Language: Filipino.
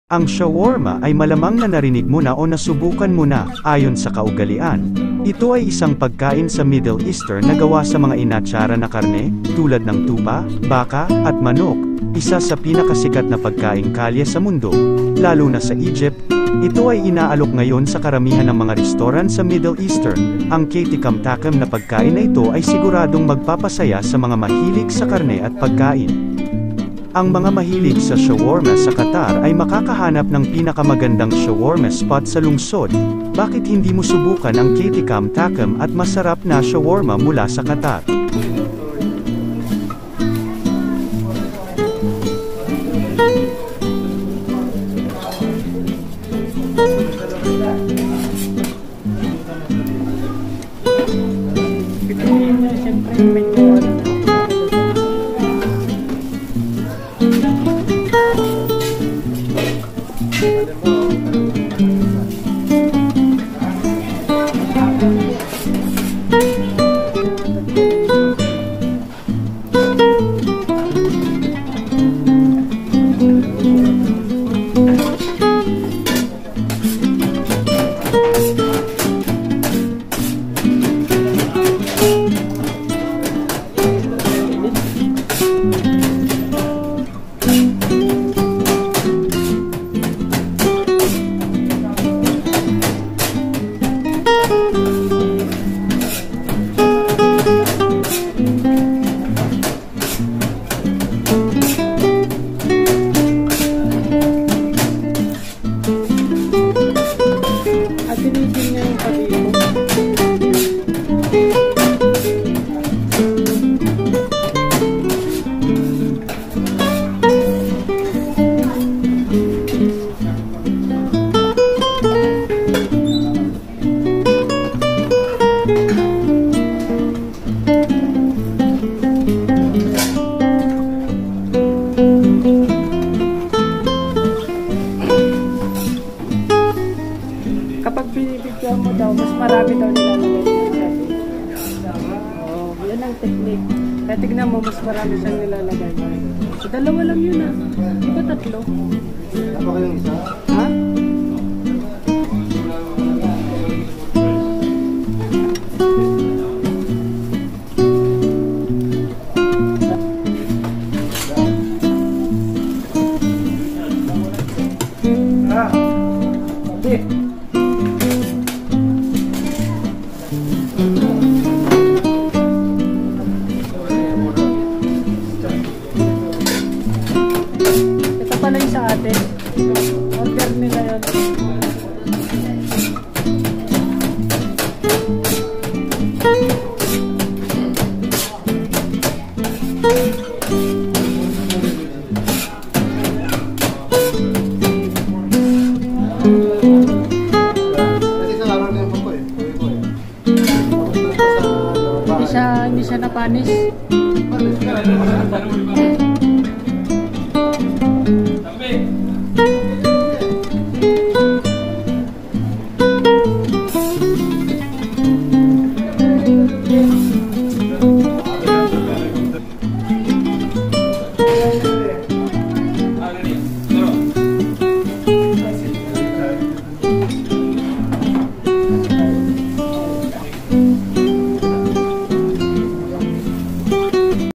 Ang shawarma ay malamang na narinig mo na o nasubukan mo na, ayon sa kaugalian. Ito ay isang pagkain sa Middle Eastern na gawa sa mga inatsara na karne, tulad ng tupa, baka, at manok, isa sa pinakasikat na pagkaing kalye sa mundo, lalo na sa Egypt. Ito ay inaalok ngayon sa karamihan ng mga restoran sa Middle Eastern. Ang ketikam takam na pagkain na ito ay siguradong magpapasaya sa mga mahilig sa karne at pagkain. Ang mga mahilig sa shawarma sa Qatar ay makakahanap ng pinakamagandang shawarma spot sa lungsod. Bakit hindi mo subukan ang ketikam takam at masarap na shawarma mula sa Qatar? Kapag pinipicture mo daw, mas marami daw nilalagay. Oh, yan ang technique. Kaya tignan mo, mas marami siyang nilalagay. So, dalawa lang yun ah. Di ba tatlo? Ako kayong isa? Ha? Ito pala yung sa atin. Order nila yun. Hindi siya napanis.